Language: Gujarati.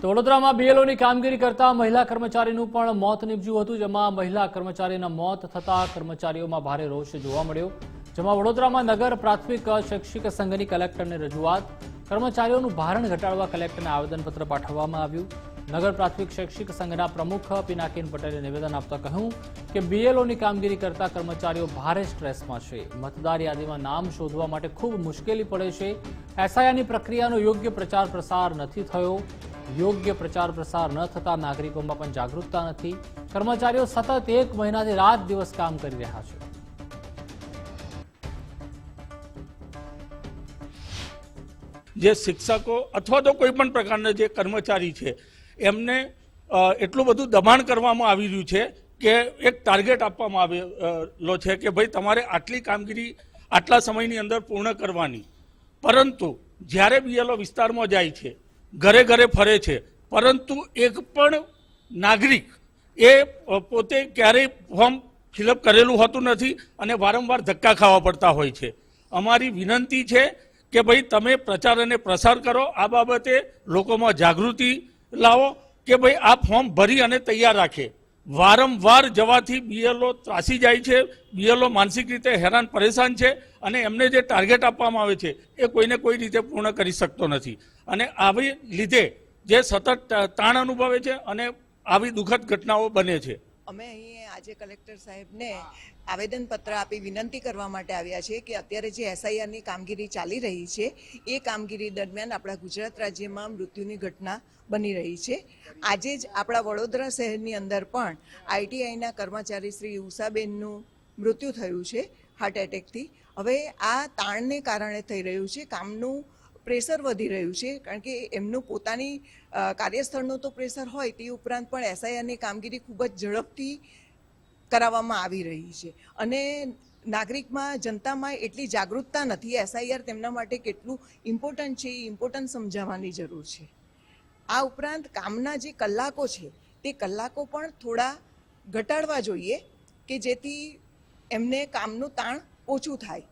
તો વડોદરામાં બીએલઓની કામગીરી કરતા મહિલા કર્મચારીનું પણ મોત નીપજ્યું હતું, જેમાં મહિલા કર્મચારીના મોત થતા કર્મચારીઓમાં ભારે રોષ જોવા મળ્યો। જેમાં વડોદરામાં નગર પ્રાથમિક શૈક્ષિક સંઘની કલેક્ટરને રજૂઆત, કર્મચારીઓનું ભારણ ઘટાડવા કલેક્ટરને આવેદનપત્ર પાઠવવામાં આવ્યું। નગર પ્રાથમિક શૈક્ષિક સંઘના પ્રમુખ પિનાકીન પટેલે નિવેદન આપતા કહ્યું કે બીએલઓની કામગીરી કરતા કર્મચારીઓ ભારે સ્ટ્રેસમાં છે। મતદાર યાદીમાં નામ શોધવા માટે ખૂબ મુશ્કેલી પડે છે। એસઆઈઆરની પ્રક્રિયાનો યોગ્ય પ્રચાર પ્રસાર નથી થયો। યોગ્ય પ્રચાર પ્રસાર ન થતા નાગરિકોમાં પણ જાગૃતતા નથી। કર્મચારીઓ સતત 1 મહિનાથી રાત દિવસ કામ કરી રહ્યા છે। જે શિક્ષકો અથવા તો કોઈ પણ પ્રકારના જે કર્મચારી છે એમને એટલું બધું દબાણ કરવામાં આવી રહ્યું છે કે એક ટાર્ગેટ આપવામાં આવેલો છે કે ભાઈ તમારે આટલી કામગીરી આટલા સમયની અંદર પૂર્ણ કરવાની, પરંતુ જ્યારે બીએલઓ વિસ્તારમાં જાય છે, ઘરે ઘરે ફરે છે, પરંતુ એક પણ નાગરિક એ પોતે ક્યારેય ફોર્મ ફિલઅપ કરેલું હોતું નથી અને વારંવાર ધક્કા ખાવા પડતા હોય છે। અમારી વિનંતી છે કે ભાઈ તમે પ્રચાર અને પ્રસાર કરો, આ બાબતે લોકોમાં જાગૃતિ લાવો કે ભાઈ આ ફોર્મ ભરી અને તૈયાર રાખે। વારંવાર જવાથી બીએલઓ ત્રાસી જાય છે, બીએલઓ માનસિક રીતે હેરાન પરેશાન છે અને એમને જે ટાર્ગેટ આપવામાં આવે છે એ કોઈને કોઈ રીતે પૂર્ણ કરી શકતો નથી અને આવી લીધે જે સતત તાણ અનુભવે છે અને આવી દુઃખદ ઘટનાઓ બને છે। અમે અહીં આજે કલેક્ટર સાહેબને આવેદનપત્ર આપી વિનંતી કરવા માટે આવ્યા છે કે અત્યારે જે એસઆઈઆરની કામગીરી ચાલી રહી છે એ કામગીરી દરમિયાન આપણા ગુજરાત રાજ્યમાં મૃત્યુની ઘટના બની રહી છે। આજે જ આપણા વડોદરા શહેરની અંદર પણ આઈટીઆઈના કર્મચારી શ્રી ઉષાબેનનું મૃત્યુ થયું છે હાર્ટ એટેકથી। હવે આ તાણને કારણે થઈ રહ્યું છે, કામનું પ્રેશર વધી રહ્યું છે, કારણ કે એમનું પોતાની કાર્યસ્થળનું તો પ્રેશર હોય તે ઉપરાંત પણ એસઆઈઆરની કામગીરી ખૂબ જ ઝડપથી કરાવવામાં આવી રહી છે અને નાગરિકમાં જનતામાં એટલી જાગૃતતા નથી। એસઆઈઆર તેમના માટે કેટલું ઇમ્પોર્ટન્ટ છે એ ઇમ્પોર્ટન્ટ સમજાવવાની જરૂર છે। આ ઉપરાંત કામના જે કલાકો છે તે કલાકો પણ થોડા ઘટાડવા જોઈએ કે જેથી એમને કામનું તાણ ઓછું થાય।